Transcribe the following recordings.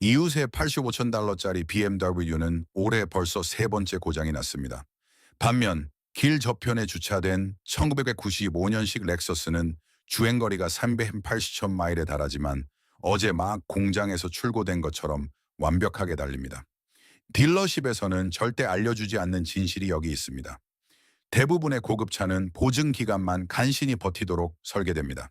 이웃의 85천 달러짜리 BMW는 올해 벌써 세 번째 고장이 났습니다. 반면 길 저편에 주차된 1995년식 렉서스는 주행거리가 380천 마일에 달하지만 어제 막 공장에서 출고된 것처럼 완벽하게 달립니다. 딜러십에서는 절대 알려주지 않는 진실이 여기 있습니다. 대부분의 고급차는 보증 기간만 간신히 버티도록 설계됩니다.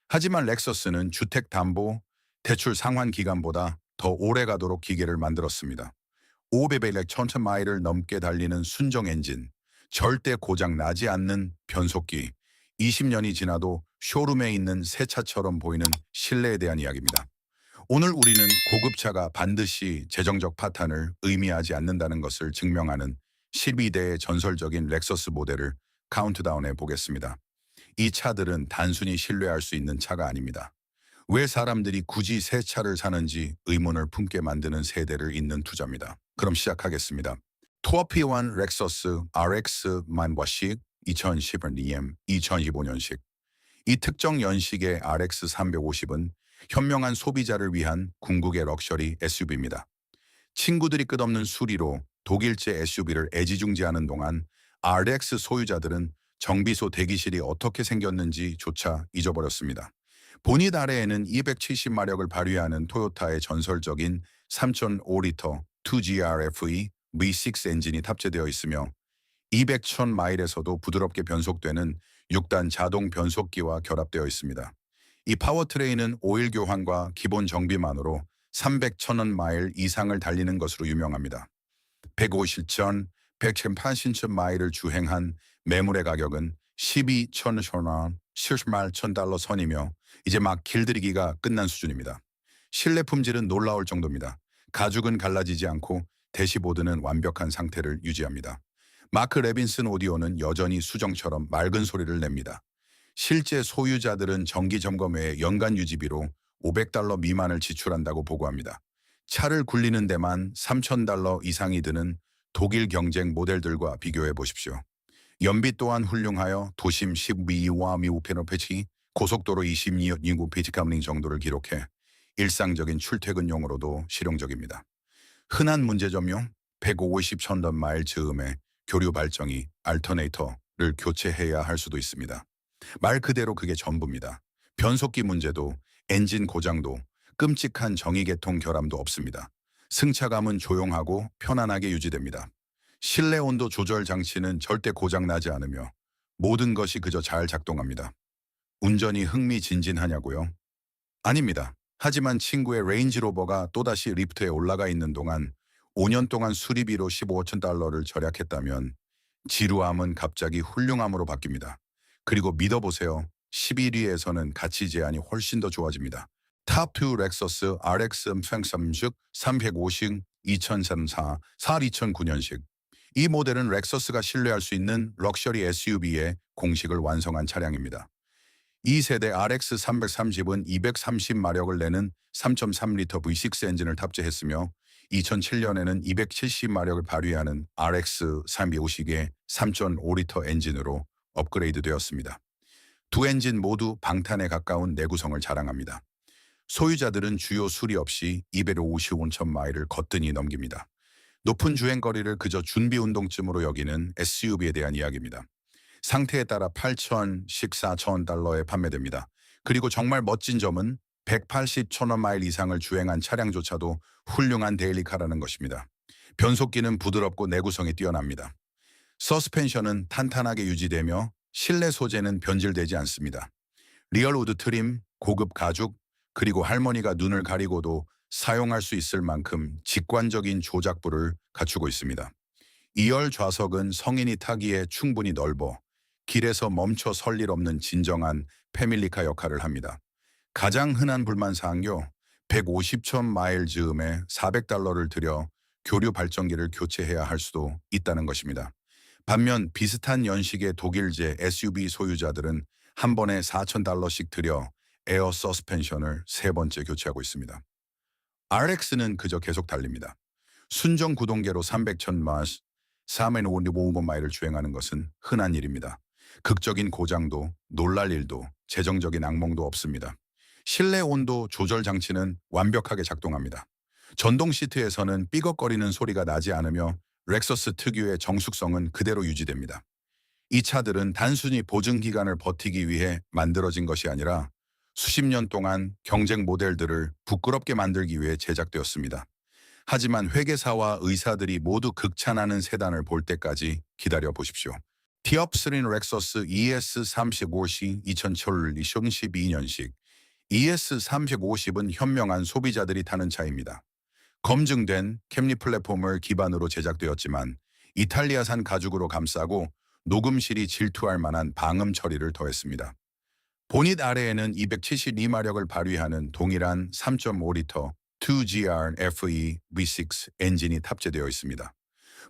하지만 렉서스는 주택담보, 대출 상환 기간보다 더 오래 가도록 기계를 만들었습니다. 500에 1000 마일을 넘게 달리는 순정 엔진, 절대 고장 나지 않는 변속기, 20년이 지나도 쇼룸에 있는 새 차처럼 보이는 신뢰에 대한 이야기입니다. 오늘 우리는 고급차가 반드시 재정적 파탄을 의미하지 않는다는 것을 증명하는 12대의 전설적인 렉서스 모델을 카운트다운해 보겠습니다. 이 차들은 단순히 신뢰할 수 있는 차가 아닙니다. 왜 사람들이 굳이 새 차를 사는지 의문을 품게 만드는 세대를 잇는 투자입니다. 그럼 시작하겠습니다. 토어피1 렉서스 RX 만버식 2010년 2025년식. 이 특정 연식의 RX 350은 현명한 소비자를 위한 궁극의 럭셔리 SUV입니다. 친구들이 끝없는 수리로 독일제 SUV를 애지중지하는 동안 RX 소유자들은 정비소 대기실이 어떻게 생겼는지조차 잊어버렸습니다. 본닛 아래에는 270마력을 발휘하는 토요타의 전설적인 3.5리터 2GRFE V6 엔진이 탑재되어 있으며 200천 마일에서도 부드럽게 변속되는 6단 자동 변속기와 결합되어 있습니다. 이 파워트레인은 오일 교환과 기본 정비만으로 300,000원 마일 이상을 달리는 것으로 유명합니다. 150천, 180천 마일을 주행한 매물의 가격은 12,000원, 10만 1,000달러 선이며 이제 막 길들이기가 끝난 수준입니다. 실내 품질은 놀라울 정도입니다. 가죽은 갈라지지 않고 대시보드는 완벽한 상태를 유지합니다. 마크 레빈슨 오디오는 여전히 수정처럼 맑은 소리를 냅니다. 실제 소유자들은 정기 점검 외에 연간 유지비로 500달러 미만을 지출한다고 보고합니다. 차를 굴리는 데만 3,000달러 이상이 드는 독일 경쟁 모델들과 비교해 보십시오. 연비 또한 훌륭하여 도심 12와 미우페노페치, 고속도로 26 페이지카밍 정도를 기록해 일상적인 출퇴근용으로도 실용적입니다. 흔한 문제점요, 150,000원 마일 즈음에 교류 발정이 알터네이터를 교체해야 할 수도 있습니다. 말 그대로 그게 전부입니다. 변속기 문제도 엔진 고장도 끔찍한 정의계통 결함도 없습니다. 승차감은 조용하고 편안하게 유지됩니다. 실내 온도 조절 장치는 절대 고장 나지 않으며 모든 것이 그저 잘 작동합니다. 운전이 흥미진진하냐고요? 아닙니다. 하지만 친구의 레인지로버가 또다시 리프트에 올라가 있는 동안 5년 동안 수리비로 15천 달러를 절약했다면 지루함은 갑자기 훌륭함으로 바뀝니다. 그리고 믿어보세요. 11위에서는 가치 제한이 훨씬 더 좋아집니다. 탑2 렉서스 RX 330 350 2034 2009년식. 이 모델은 렉서스가 신뢰할 수 있는 럭셔리 SUV의 공식을 완성한 차량입니다. 이 세대 RX 330은 230마력을 내는 3.3리터 V6 엔진을 탑재했으며 2007년에는 270마력을 발휘하는 RX 350의 3.5리터 엔진으로 업그레이드 되었습니다. 두 엔진 모두 방탄에 가까운 내구성을 자랑합니다. 소유자들은 주요 수리 없이 255천 마일을 거뜬히 넘깁니다. 높은 주행거리를 그저 준비운동쯤으로 여기는 SUV에 대한 이야기입니다. 상태에 따라 8,000씩 4,000달러에 판매됩니다. 그리고 정말 멋진 점은 180,000원 마일 이상을 주행한 차량조차도 훌륭한 데일리카라는 것입니다. 변속기는 부드럽고 내구성이 뛰어납니다. 서스펜션은 탄탄하게 유지되며 실내 소재는 변질되지 않습니다. 리얼우드 트림, 고급 가죽, 그리고 할머니가 눈을 가리고도 사용할 수 있을 만큼 직관적인 조작부를 갖추고 있습니다. 2열 좌석은 성인이 타기에 충분히 넓어 길에서 멈춰 설 일 없는 진정한 패밀리카 역할을 합니다. 가장 흔한 불만사항요, 150천 마일 즈음에 400달러를 들여 교류 발전기를 교체해야 할 수도 있다는 것입니다. 반면 비슷한 연식의 독일제 SUV 소유자들은 한 번에 4,000달러씩 들여 에어 서스펜션을 세 번째 교체하고 있습니다. RX는 그저 계속 달립니다. 순정 구동계로 300천 마일, 355번 마일을 주행하는 것은 흔한 일입니다. 극적인 고장도 놀랄 일도 재정적인 악몽도 없습니다. 실내 온도 조절 장치는 완벽하게 작동합니다. 전동 시트에서는 삐걱거리는 소리가 나지 않으며 렉서스 특유의 정숙성은 그대로 유지됩니다. 이 차들은 단순히 보증 기간을 버티기 위해 만들어진 것이 아니라 수십 년 동안 경쟁 모델들을 부끄럽게 만들기 위해 제작되었습니다. 하지만 회계사와 의사들이 모두 극찬하는 세단을 볼 때까지 기다려 보십시오. 티업스린 렉서스 ES35시 2012년식 ES350은 현명한 소비자들이 타는 차입니다. 검증된 캠리 플랫폼을 기반으로 제작되었지만 이탈리아산 가죽으로 감싸고 녹음실이 질투할 만한 방음 처리를 더했습니다. 보닛 아래에는 272마력을 발휘하는 동일한 3.5리터 2GR FE V6 엔진이 탑재되어 있습니다.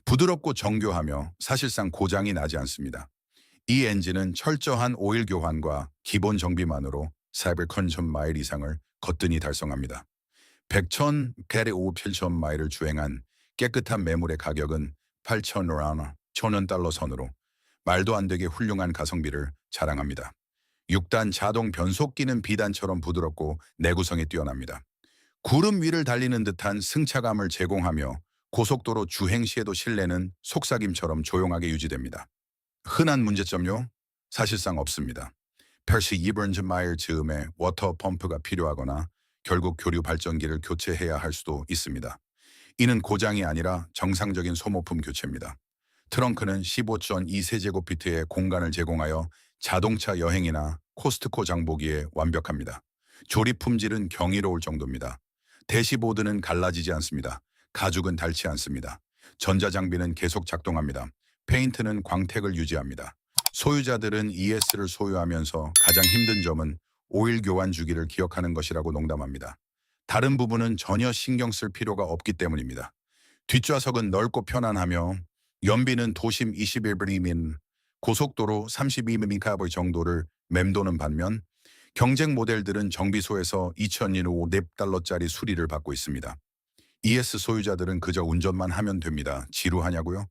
부드럽고 정교하며 사실상 고장이 나지 않습니다. 이 엔진은 철저한 오일 교환과 기본 정비만으로 400,000마일 이상을 거뜬히 달성합니다. 100천 캐리 57천 마일을 주행한 깨끗한 매물의 가격은 8,000원, 1,000원 달러 선으로 말도 안 되게 훌륭한 가성비를 자랑합니다. 6단 자동 변속기는 비단처럼 부드럽고 내구성이 뛰어납니다. 구름 위를 달리는 듯한 승차감을 제공하며 고속도로 주행 시에도 실내는 속삭임처럼 조용하게 유지됩니다. 흔한 문제점요? 사실상 없습니다. 82번즈 마일 즈음에 워터 펌프가 필요하거나 결국 교류 발전기를 교체해야 할 수도 있습니다. 이는 고장이 아니라 정상적인 소모품 교체입니다. 트렁크는 15.2세제곱피트의 공간을 제공하여 자동차 여행이나 코스트코 장보기에 완벽합니다. 조립 품질은 경이로울 정도입니다. 대시보드는 갈라지지 않습니다. 가죽은 닳지 않습니다. 전자장비는 계속 작동합니다. 페인트는 광택을 유지합니다. 소유자들은 ES를 소유하면서 가장 힘든 점은 오일 교환 주기를 기억하는 것이라고 농담합니다. 다른 부분은 전혀 신경 쓸 필요가 없기 때문입니다. 뒷좌석은 넓고 편안하며 연비는 도심 21브리민, 고속도로 32mm 정도를 맴도는 반면 경쟁 모델들은 정비소에서 2,005 $4짜리 수리를 받고 있습니다. ES 소유자들은 그저 운전만 하면 됩니다. 지루하냐고요?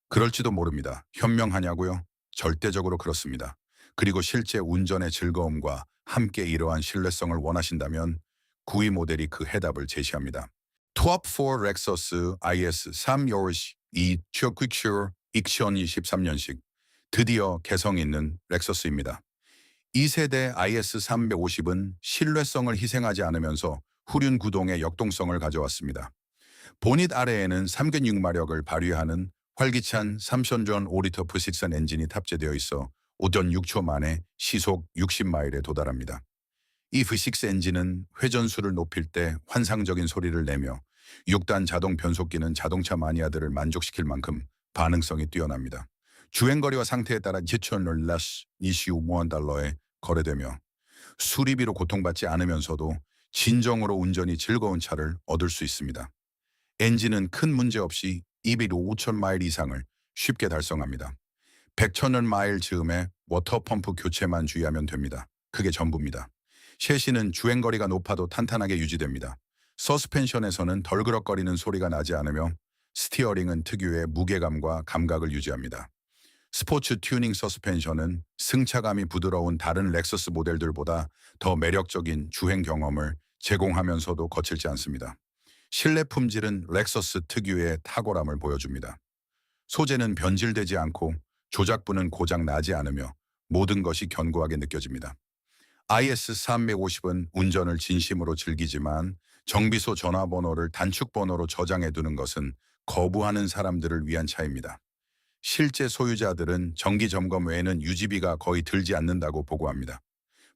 그럴지도 모릅니다. 현명하냐고요? 절대적으로 그렇습니다. 그리고 실제 운전의 즐거움과 함께 이러한 신뢰성을 원하신다면 9위 모델이 그 해답을 제시합니다. Top4 렉서스 IS3 요르시 2 큐퀵슈어 2023년식 드디어 개성 있는 렉서스입니다. 2세대 IS350은 신뢰성을 희생하지 않으면서 후륜 구동의 역동성을 가져왔습니다. 보닛 아래에는 3.6마력을 발휘하는 활기찬 3션전 5리터 V6 엔진이 탑재되어 있어 5.6초 만에 시속 60마일에 도달합니다. 이 V6 엔진은 회전수를 높일 때 환상적인 소리를 내며 6단 자동 변속기는 자동차 마니아들을 만족시킬 만큼 반응성이 뛰어납니다. 주행거리와 상태에 따라 2,025만 달러에 거래되며 수리비로 고통받지 않으면서도 진정으로 운전이 즐거운 차를 얻을 수 있습니다. 엔진은 큰 문제 없이 205,000마일 이상을 쉽게 달성합니다. 100,000원 마일 즈음에 워터펌프 교체만 주의하면 됩니다. 그게 전부입니다. 셰시는 주행거리가 높아도 탄탄하게 유지됩니다. 서스펜션에서는 덜그럭거리는 소리가 나지 않으며 스티어링은 특유의 무게감과 감각을 유지합니다. 스포츠 튜닝 서스펜션은 승차감이 부드러운 다른 렉서스 모델들보다 더 매력적인 주행 경험을 제공하면서도 거칠지 않습니다. 실내 품질은 렉서스 특유의 탁월함을 보여줍니다. 소재는 변질되지 않고 조작부는 고장 나지 않으며 모든 것이 견고하게 느껴집니다. IS350은 운전을 진심으로 즐기지만 정비소 전화번호를 단축번호로 저장해두는 것은 거부하는 사람들을 위한 차입니다. 실제 소유자들은 정기 점검 외에는 유지비가 거의 들지 않는다고 보고합니다.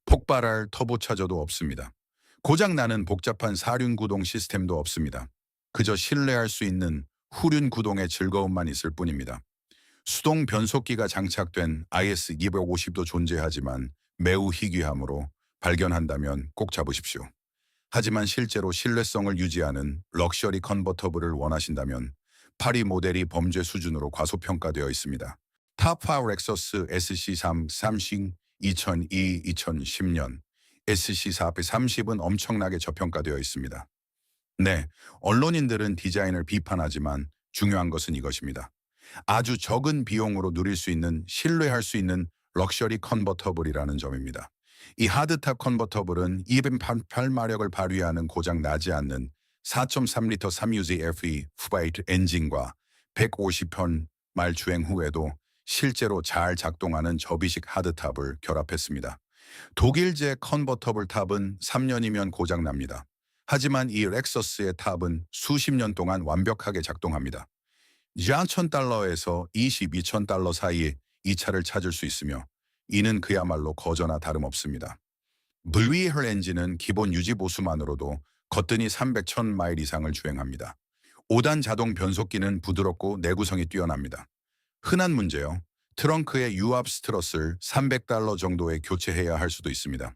폭발할 터보차저도 없습니다. 고장나는 복잡한 사륜 구동 시스템도 없습니다. 그저 신뢰할 수 있는 후륜 구동의 즐거움만 있을 뿐입니다. 수동 변속기가 장착된 IS250도 존재하지만 매우 희귀하므로 발견한다면 꼭 잡으십시오. 하지만 실제로 신뢰성을 유지하는 럭셔리 컨버터블을 원하신다면 8위 모델이 범죄 수준으로 과소평가되어 있습니다. 탑5 렉서스 SC3 삼싱 2002-2010년 SC430은 엄청나게 저평가되어 있습니다. 네, 언론인들은 디자인을 비판하지만 중요한 것은 이것입니다. 아주 적은 비용으로 누릴 수 있는 신뢰할 수 있는 럭셔리 컨버터블이라는 점입니다. 이 하드탑 컨버터블은 208마력을 발휘하는 고장 나지 않는 4.3리터 3유지 FE 후바이트 엔진과 150편 말 주행 후에도 실제로 잘 작동하는 접이식 하드탑을 결합했습니다. 독일제 컨버터블 탑은 3년이면 고장납니다. 하지만 이 렉서스의 탑은 수십 년 동안 완벽하게 작동합니다. 2,000달러에서 22,000달러 사이에 이 차를 찾을 수 있으며 이는 그야말로 거저나 다름없습니다. 블리헬 엔진은 기본 유지 보수만으로도 거뜬히 300,000마일 이상을 주행합니다. 5단 자동 변속기는 부드럽고 내구성이 뛰어납니다. 흔한 문제요. 트렁크의 유압 스트럿을 300달러 정도에 교체해야 할 수도 있습니다.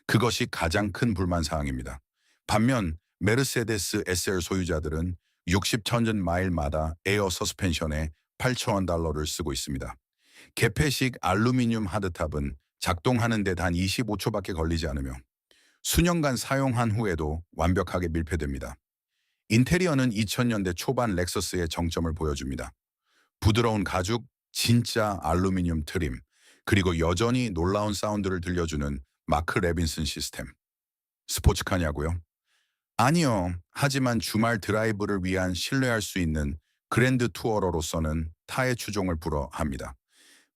그것이 가장 큰 불만 사항입니다. 반면 메르세데스 SL 소유자들은 60,000 마일마다 에어 서스펜션에 8,000원 달러를 쓰고 있습니다. 개폐식 알루미늄 하드탑은 작동하는 데 단 25초밖에 걸리지 않으며 수년간 사용한 후에도 완벽하게 밀폐됩니다. 인테리어는 2000년대 초반 렉서스의 정점을 보여줍니다. 부드러운 가죽, 진짜 알루미늄 트림, 그리고 여전히 놀라운 사운드를 들려주는 마크 레빈슨 시스템. 스포츠카냐고요? 아니요. 하지만 주말 드라이브를 위한 신뢰할 수 있는 그랜드 투어러로서는 타의 추종을 불허합니다.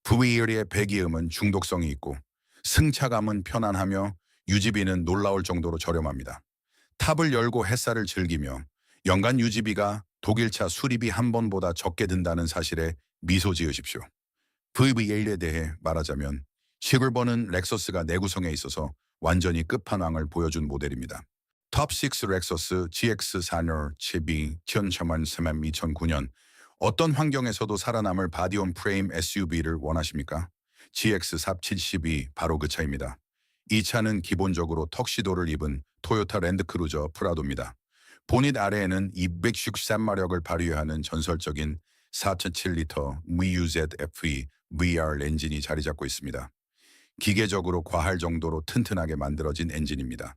VL의 배기음은 중독성이 있고 승차감은 편안하며 유지비는 놀라울 정도로 저렴합니다. 탑을 열고 햇살을 즐기며 연간 유지비가 독일차 수리비 한 번보다 적게 든다는 사실에 미소 지으십시오. VV8에 대해 말하자면 시글버는 렉서스가 내구성에 있어서 완전히 끝판왕을 보여준 모델입니다. 톱6 렉서스 GX4열 7B 2009년 어떤 환경에서도 살아남을 바디온 프레임 SUV를 원하십니까? GX470이 바로 그 차입니다. 이 차는 기본적으로 턱시도를 입은 토요타 랜드크루저 프라도입니다. 보닛 아래에는 213마력을 발휘하는 전설적인 4.7리터 VUZFE VR 엔진이 자리 잡고 있습니다. 기계적으로 과할 정도로 튼튼하게 만들어진 엔진입니다.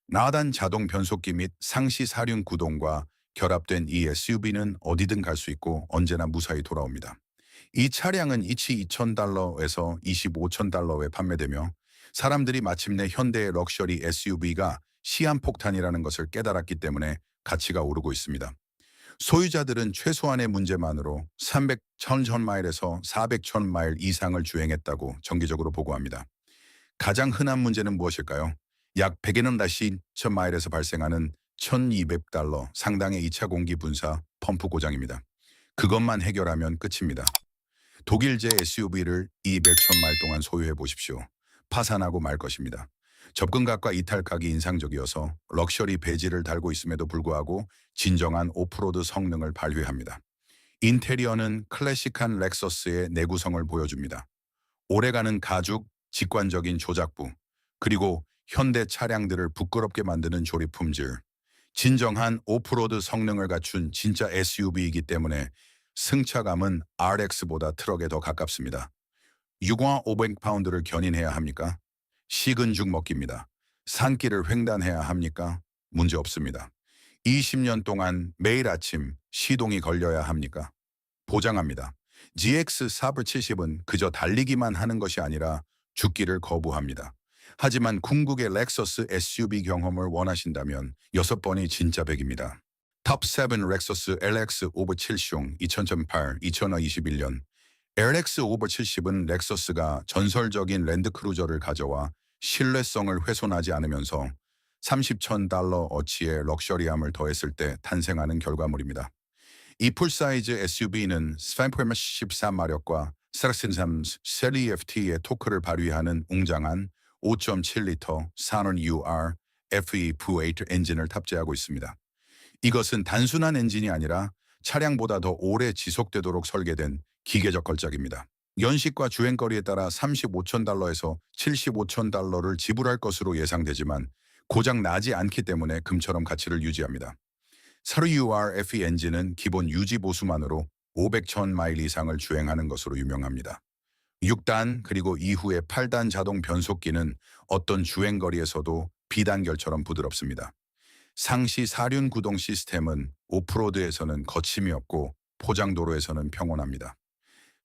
나단 자동 변속기 및 상시 사륜 구동과 결합된 이 SUV는 어디든 갈 수 있고 언제나 무사히 돌아옵니다. 이 차량은 이치 2,000달러에서 25,000달러에 판매되며 사람들이 마침내 현대의 럭셔리 SUV가 시한폭탄이라는 것을 깨달았기 때문에 가치가 오르고 있습니다. 소유자들은 최소한의 문제만으로 300,000마일에서 400,000마일 이상을 주행했다고 정기적으로 보고합니다. 가장 흔한 문제는 무엇일까요? 약 100,000마일에서 발생하는 1,200달러 상당의 2차 공기 분사 펌프 고장입니다. 그것만 해결하면 끝입니다. 독일제 SUV를 200,000마일 동안 소유해 보십시오. 파산하고 말 것입니다. 접근각과 이탈각이 인상적이어서 럭셔리 배지를 달고 있음에도 불구하고 진정한 오프로드 성능을 발휘합니다. 인테리어는 클래식한 렉서스의 내구성을 보여줍니다. 오래가는 가죽, 직관적인 조작부, 그리고 현대 차량들을 부끄럽게 만드는 조립 품질. 진정한 오프로드 성능을 갖춘 진짜 SUV이기 때문에 승차감은 RX보다 트럭에 더 가깝습니다. 유광 500파운드를 견인해야 합니까? 식은 죽 먹기입니다. 산길을 횡단해야 합니까? 문제 없습니다. 20년 동안 매일 아침 시동이 걸려야 합니까? 보장합니다. GX470은 그저 달리기만 하는 것이 아니라 죽기를 거부합니다. 하지만 궁극의 렉서스 SUV 경험을 원하신다면 6번이 진짜 100입니다. 톱7 렉서스 LX 오버 7숑 2008, 2021년 LX 오버 70은 렉서스가 전설적인 랜드크루저를 가져와 신뢰성을 훼손하지 않으면서 30,000달러 어치의 럭셔리함을 더했을 때 탄생하는 결과물입니다. 이 풀사이즈 SUV는 313마력과 스락슨3 셀리 FT의 토크를 발휘하는 웅장한 5.7리터 산원 UR FE V8 엔진을 탑재하고 있습니다. 이것은 단순한 엔진이 아니라 차량보다 더 오래 지속되도록 설계된 기계적 걸작입니다. 연식과 주행거리에 따라 35,000달러에서 75,000달러를 지불할 것으로 예상되지만 고장 나지 않기 때문에 금처럼 가치를 유지합니다. 사르 UR FE 엔진은 기본 유지 보수만으로 500,000마일 이상을 주행하는 것으로 유명합니다. 6단 그리고 이후의 8단 자동 변속기는 어떤 주행거리에서도 비단결처럼 부드럽습니다. 상시 사륜 구동 시스템은 오프로드에서는 거침이 없고 포장도로에서는 평온합니다.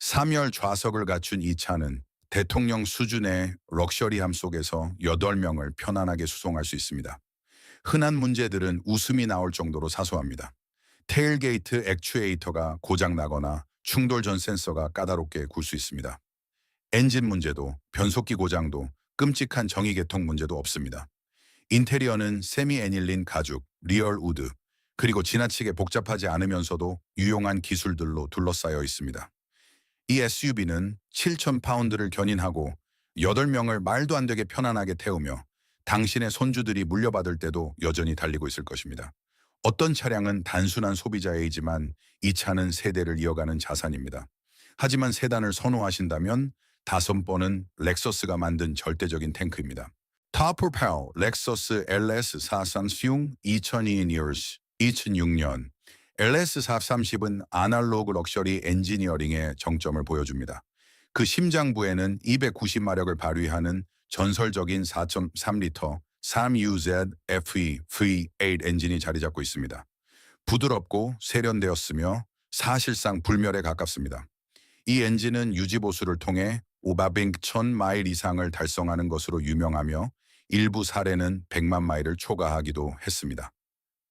3열 좌석을 갖춘 이 차는 대통령 수준의 럭셔리함 속에서 8명을 편안하게 수송할 수 있습니다. 흔한 문제들은 웃음이 나올 정도로 사소합니다. 테일게이트 액추에이터가 고장나거나 충돌 전 센서가 까다롭게 굴 수 있습니다. 엔진 문제도 변속기 고장도 끔찍한 정의개통 문제도 없습니다. 인테리어는 세미 애닐린 가죽, 리얼 우드, 그리고 지나치게 복잡하지 않으면서도 유용한 기술들로 둘러싸여 있습니다. 이 SUV는 7,000파운드를 견인하고 8명을 말도 안 되게 편안하게 태우며 당신의 손주들이 물려받을 때도 여전히 달리고 있을 것입니다. 어떤 차량은 단순한 소비자이지만 이 차는 세대를 이어가는 자산입니다. 하지만 세단을 선호하신다면 5번은 렉서스가 만든 절대적인 탱크입니다. Top Propel 렉서스 LS430 2002 2006년 LS430은 아날로그 럭셔리 엔지니어링의 정점을 보여줍니다. 그 심장부에는 290마력을 발휘하는 전설적인 4.3리터 3UZ FE V8 엔진이 자리 잡고 있습니다. 부드럽고 세련되었으며 사실상 불멸에 가깝습니다. 이 엔진은 유지보수를 통해 오바빙 1000마일 이상을 달성하는 것으로 유명하며 일부 사례는 100만 마일을 초과하기도 했습니다.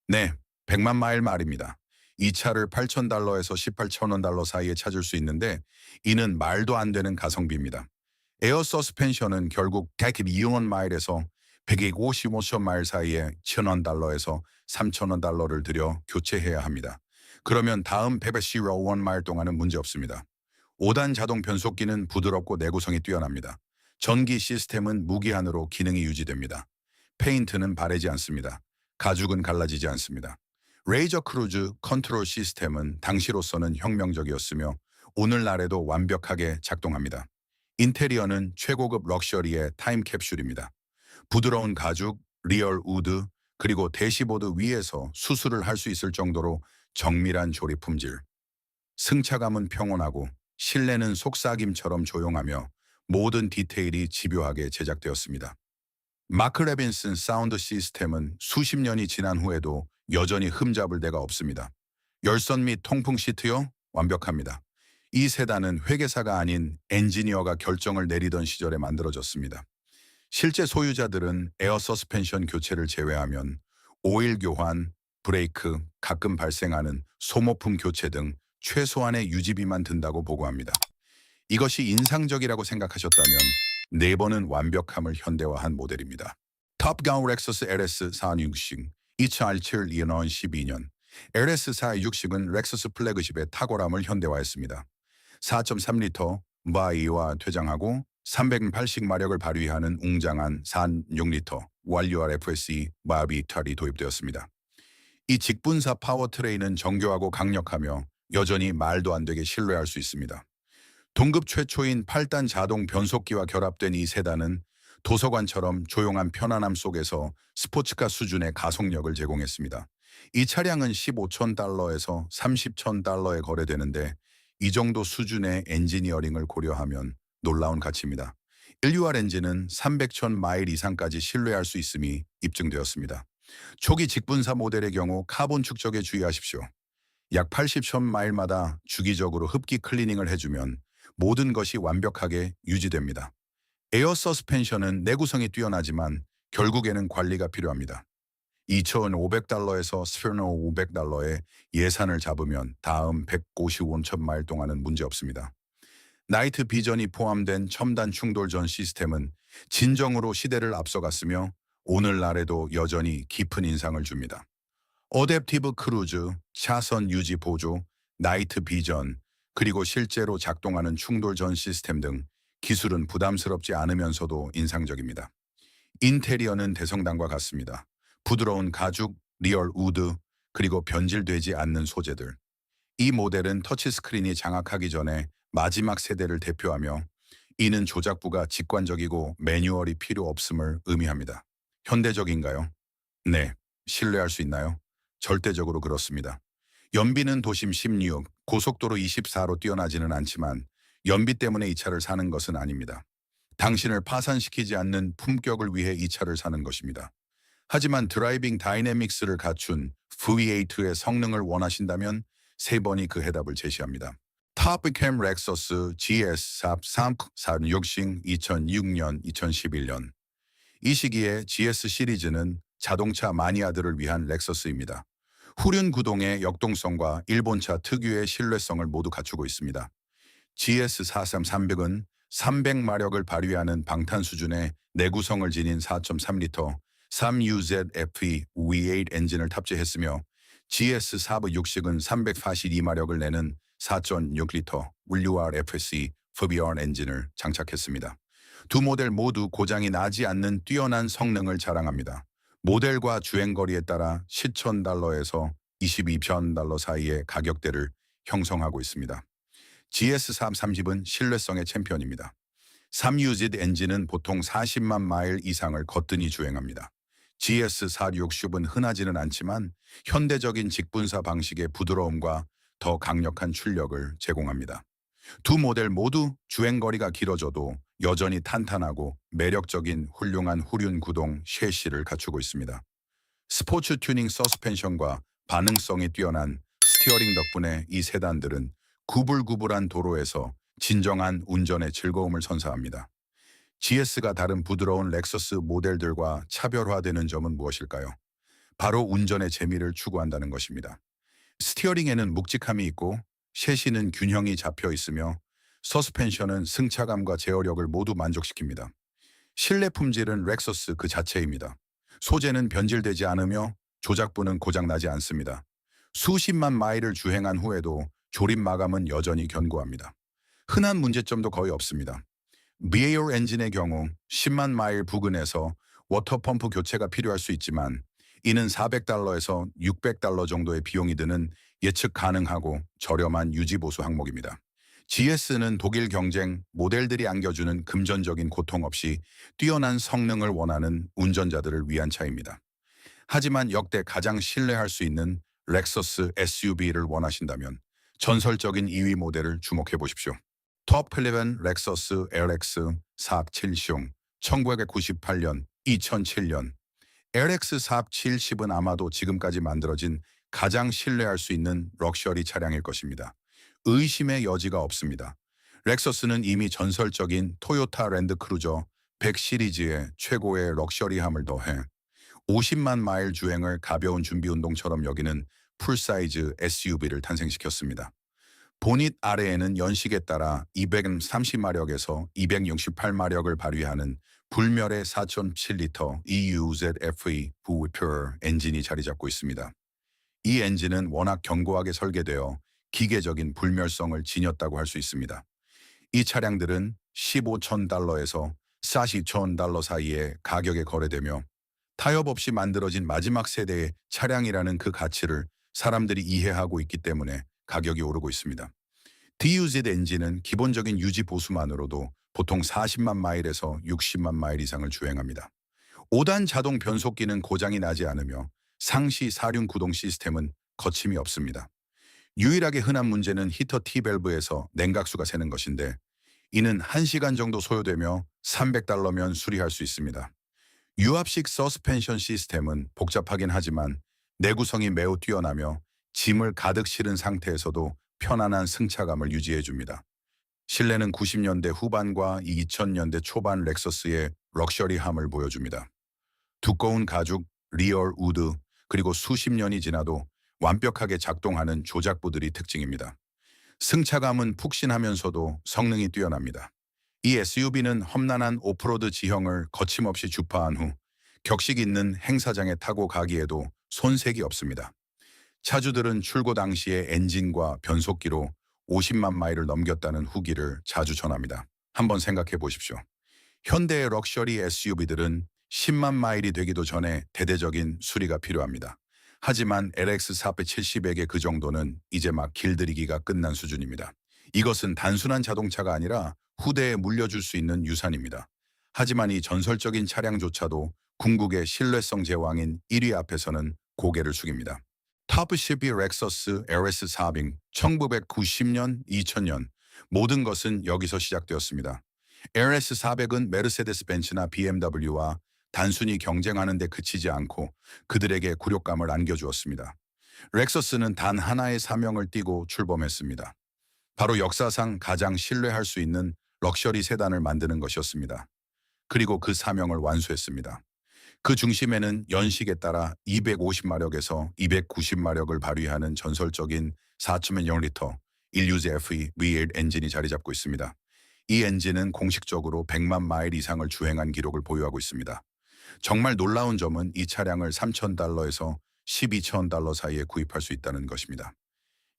네, 100만 마일 말입니다. 이 차를 $8,000에서 $18,000 사이에 찾을 수 있는데 이는 말도 안 되는 가성비입니다. 에어 서스펜션은 결국 102만 마일에서 155천 마일 사이에 $1,000에서 $3,000를 들여 교체해야 합니다. 그러면 다음 115원 마일 동안은 문제없습니다. 5단 자동 변속기는 부드럽고 내구성이 뛰어납니다. 전기 시스템은 무기한으로 기능이 유지됩니다. 페인트는 바래지 않습니다. 가죽은 갈라지지 않습니다. 레이저 크루즈 컨트롤 시스템은 당시로서는 혁명적이었으며 오늘날에도 완벽하게 작동합니다. 인테리어는 최고급 럭셔리의 타임캡슐입니다. 부드러운 가죽, 리얼 우드, 그리고 대시보드 위에서 수술을 할 수 있을 정도로 정밀한 조립 품질. 승차감은 평온하고 실내는 속삭임처럼 조용하며 모든 디테일이 집요하게 제작되었습니다. 마크 레빈슨 사운드 시스템은 수십 년이 지난 후에도 여전히 흠잡을 데가 없습니다. 열선 및 통풍 시트요? 완벽합니다. 이 세단은 회계사가 아닌 엔지니어가 결정을 내리던 시절에 만들어졌습니다. 실제 소유자들은 에어 서스펜션 교체를 제외하면 오일 교환, 브레이크, 가끔 발생하는 소모품 교체 등 최소한의 유지비만 든다고 보고합니다. 이것이 인상적이라고 생각하셨다면 4번은 완벽함을 현대화한 모델입니다. 톱가운 렉서스 LS460 2007 2012년 LS460은 렉서스 플래그십의 탁월함을 현대화했습니다. 4.3리터 마이와 퇴장하고 380마력을 발휘하는 웅장한 4.6리터 YURFSE 마비탈이 도입되었습니다. 이 직분사 파워트레인은 정교하고 강력하며 여전히 말도 안 되게 신뢰할 수 있습니다. 동급 최초인 8단 자동 변속기와 결합된 이 세단은 도서관처럼 조용한 편안함 속에서 스포츠카 수준의 가속력을 제공했습니다. 이 차량은 $15,000에서 $30,000에 거래되는데 이 정도 수준의 엔지니어링을 고려하면 놀라운 가치입니다. 1UR 엔진은 300,000 마일 이상까지 신뢰할 수 있음이 입증되었습니다. 초기 직분사 모델의 경우 카본 축적에 주의하십시오. 약 80,000 마일마다 주기적으로 흡기 클리닝을 해주면 모든 것이 완벽하게 유지됩니다. 에어 서스펜션은 내구성이 뛰어나지만 결국에는 관리가 필요합니다. $2,500에서 $3,500의 예산을 잡으면 다음 155천 마일 동안은 문제없습니다. 나이트 비전이 포함된 첨단 충돌 전 시스템은 진정으로 시대를 앞서갔으며 오늘날에도 여전히 깊은 인상을 줍니다. 어댑티브 크루즈, 차선 유지 보조, 나이트 비전, 그리고 실제로 작동하는 충돌 전 시스템 등 기술은 부담스럽지 않으면서도 인상적입니다. 인테리어는 대성당과 같습니다. 부드러운 가죽, 리얼 우드, 그리고 변질되지 않는 소재들. 이 모델은 터치스크린이 장악하기 전에 마지막 세대를 대표하며 이는 조작부가 직관적이고 매뉴얼이 필요 없음을 의미합니다. 현대적인가요? 네. 신뢰할 수 있나요? 절대적으로 그렇습니다. 연비는 도심 16, 고속도로 24로 뛰어나지는 않지만 연비 때문에 이 차를 사는 것은 아닙니다. 당신을 파산시키지 않는 품격을 위해 이 차를 사는 것입니다. 하지만 드라이빙 다이내믹스를 갖춘 V8의 성능을 원하신다면 3번이 그 해답을 제시합니다. 탑캠 렉서스 GS360 2006년 2011년 이 시기에 GS 시리즈는 자동차 마니아들을 위한 렉서스입니다. 후륜 구동의 역동성과 일본차 특유의 신뢰성을 모두 갖추고 있습니다. GS43300은 300마력을 발휘하는 방탄 수준의 내구성을 지닌 4.3리터 3UZFE V8 엔진을 탑재했으며 GS460은 342마력을 내는 4.6리터 WRFSE FBR 엔진을 장착했습니다. 두 모델 모두 고장이 나지 않는 뛰어난 성능을 자랑합니다. 모델과 주행거리에 따라 $10,000에서 $22,000 사이의 가격대를 형성하고 있습니다. GS330은 신뢰성의 챔피언입니다. 3UZ 엔진은 보통 40만 마일 이상을 거뜬히 주행합니다. GS460은 흔하지는 않지만 현대적인 직분사 방식의 부드러움과 더 강력한 출력을 제공합니다. 두 모델 모두 주행거리가 길어져도 여전히 탄탄하고 매력적인 훌륭한 후륜 구동 셰시를 갖추고 있습니다. 스포츠 튜닝 서스펜션과 반응성이 뛰어난 스티어링 덕분에 이 세단들은 구불구불한 도로에서 진정한 운전의 즐거움을 선사합니다. GS가 다른 부드러운 렉서스 모델들과 차별화되는 점은 무엇일까요? 바로 운전의 재미를 추구한다는 것입니다. 스티어링에는 묵직함이 있고 셰시는 균형이 잡혀 있으며 서스펜션은 승차감과 제어력을 모두 만족시킵니다. 실내 품질은 렉서스 그 자체입니다. 소재는 변질되지 않으며 조작부는 고장나지 않습니다. 수십만 마일을 주행한 후에도 조립 마감은 여전히 견고합니다. 흔한 문제점도 거의 없습니다. BAR 엔진의 경우 10만 마일 부근에서 워터펌프 교체가 필요할 수 있지만 이는 $400에서 $600 정도의 비용이 드는 예측 가능하고 저렴한 유지보수 항목입니다. GS는 독일 경쟁 모델들이 안겨주는 금전적인 고통 없이 뛰어난 성능을 원하는 운전자들을 위한 차입니다. 하지만 역대 가장 신뢰할 수 있는 렉서스 SUV를 원하신다면 전설적인 2위 모델을 주목해 보십시오. 톱 11 렉서스 LX 470 1998년, 2007년 LX 470은 아마도 지금까지 만들어진 가장 신뢰할 수 있는 럭셔리 차량일 것입니다. 의심의 여지가 없습니다. 렉서스는 이미 전설적인 토요타 랜드크루저 100 시리즈의 최고의 럭셔리함을 더해 50만 마일 주행을 가벼운 준비 운동처럼 여기는 풀사이즈 SUV를 탄생시켰습니다. 보닛 아래에는 연식에 따라 230마력에서 268마력을 발휘하는 불멸의 4.7리터 EUZFE V8 엔진이 자리 잡고 있습니다. 이 엔진은 워낙 견고하게 설계되어 기계적인 불멸성을 지녔다고 할 수 있습니다. 이 차량들은 $15,000에서 $40,000 사이의 가격에 거래되며 타협 없이 만들어진 마지막 세대의 차량이라는 그 가치를 사람들이 이해하고 있기 때문에 가격이 오르고 있습니다. DUZ 엔진은 기본적인 유지 보수만으로도 보통 40만 마일에서 60만 마일 이상을 주행합니다. 5단 자동 변속기는 고장이 나지 않으며 상시 사륜 구동 시스템은 거침이 없습니다. 유일하게 흔한 문제는 히터 T밸브에서 냉각수가 새는 것인데 이는 1시간 정도 소요되며 $300면 수리할 수 있습니다. 유압식 서스펜션 시스템은 복잡하긴 하지만 내구성이 매우 뛰어나며 짐을 가득 실은 상태에서도 편안한 승차감을 유지해줍니다. 실내는 90년대 후반과 2000년대 초반 렉서스의 럭셔리함을 보여줍니다. 두꺼운 가죽, 리얼 우드, 그리고 수십 년이 지나도 완벽하게 작동하는 조작부들이 특징입니다. 승차감은 푹신하면서도 성능이 뛰어납니다. 이 SUV는 험난한 오프로드 지형을 거침없이 주파한 후 격식 있는 행사장에 타고 가기에도 손색이 없습니다. 차주들은 출고 당시에 엔진과 변속기로 50만 마일을 넘겼다는 후기를 자주 전합니다. 한번 생각해 보십시오. 현대의 럭셔리 SUV들은 10만 마일이 되기도 전에 대대적인 수리가 필요합니다. 하지만 LX470에게 그 정도는 이제 막 길들이기가 끝난 수준입니다. 이것은 단순한 자동차가 아니라 후대에 물려줄 수 있는 유산입니다. 하지만 이 전설적인 차량조차도 궁극의 신뢰성 제왕인 1위 앞에서는 고개를 숙입니다. 탑 12 렉서스 LS400 1990년, 2000년 모든 것은 여기서 시작되었습니다. LS400은 메르세데스 벤츠나 BMW와 단순히 경쟁하는 데 그치지 않고 그들에게 굴욕감을 안겨주었습니다. 렉서스는 단 하나의 사명을 띠고 출범했습니다. 바로 역사상 가장 신뢰할 수 있는 럭셔리 세단을 만드는 것이었습니다. 그리고 그 사명을 완수했습니다. 그 중심에는 연식에 따라 250마력에서 290마력을 발휘하는 전설적인 4.0리터 일유제 FE V8 엔진이 자리 잡고 있습니다. 이 엔진은 공식적으로 100만 마일 이상을 주행한 기록을 보유하고 있습니다. 정말 놀라운 점은 이 차량을 $3,000에서 $12,000 사이에 구입할 수 있다는 것입니다.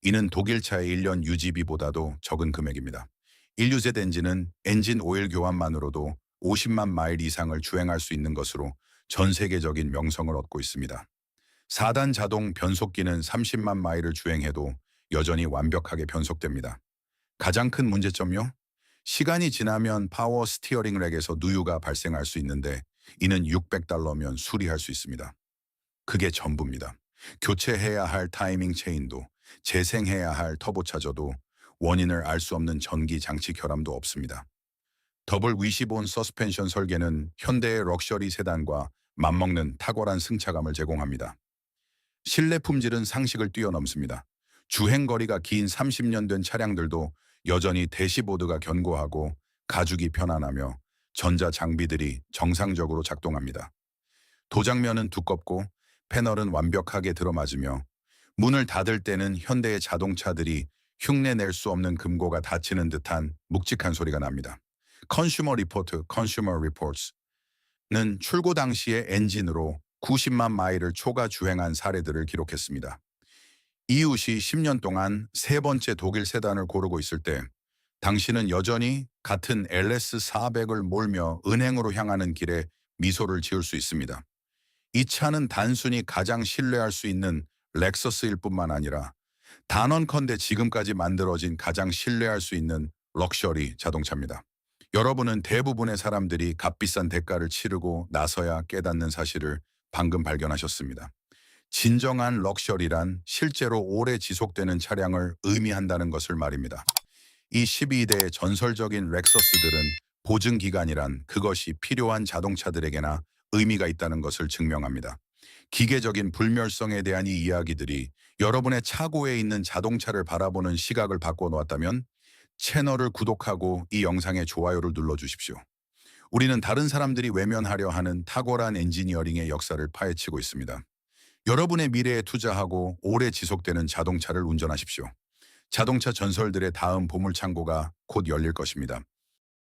이는 독일차의 1년 유지비보다도 적은 금액입니다. 1유제 엔진은 엔진 오일 교환만으로도 50만 마일 이상을 주행할 수 있는 것으로 전 세계적인 명성을 얻고 있습니다. 4단 자동 변속기는 30만 마일을 주행해도 여전히 완벽하게 변속됩니다. 가장 큰 문제점요? 시간이 지나면 파워 스티어링 렉에서 누유가 발생할 수 있는데 이는 $600면 수리할 수 있습니다. 그게 전부입니다. 교체해야 할 타이밍 체인도 재생해야 할 터보 차저도 원인을 알 수 없는 전기 장치 결함도 없습니다. 더블 위시본 서스펜션 설계는 현대의 럭셔리 세단과 맞먹는 탁월한 승차감을 제공합니다. 실내 품질은 상식을 뛰어넘습니다. 주행거리가 긴 30년 된 차량들도 여전히 대시보드가 견고하고 가죽이 편안하며 전자 장비들이 정상적으로 작동합니다. 도장면은 두껍고 패널은 완벽하게 들어맞으며 문을 닫을 때는 현대의 자동차들이 흉내낼 수 없는 금고가 닫히는 듯한 묵직한 소리가 납니다. 컨슈머 리포트, 컨슈머 리포츠는 출고 당시의 엔진으로 90만 마일을 초과 주행한 사례들을 기록했습니다. 이웃이 10년 동안 세 번째 독일 세단을 고르고 있을 때 당신은 여전히 같은 LS400을 몰며 은행으로 향하는 길에 미소를 지을 수 있습니다. 이 차는 단순히 가장 신뢰할 수 있는 렉서스일 뿐만 아니라 단언컨대 지금까지 만들어진 가장 신뢰할 수 있는 럭셔리 자동차입니다. 여러분은 대부분의 사람들이 값비싼 대가를 치르고 나서야 깨닫는 사실을 방금 발견하셨습니다. 진정한 럭셔리란 실제로 오래 지속되는 차량을 의미한다는 것을 말입니다. 이 12대의 전설적인 렉서스들은 보증 기간이란 그것이 필요한 자동차들에게나 의미가 있다는 것을 증명합니다. 기계적인 불멸성에 대한 이 이야기들이 여러분의 차고에 있는 자동차를 바라보는 시각을 바꿔놓았다면 채널을 구독하고 이 영상에 좋아요를 눌러주십시오. 우리는 다른 사람들이 외면하려 하는 탁월한 엔지니어링의 역사를 파헤치고 있습니다. 여러분의 미래에 투자하고 오래 지속되는 자동차를 운전하십시오. 자동차 전설들의 다음 보물창고가 곧 열릴 것입니다.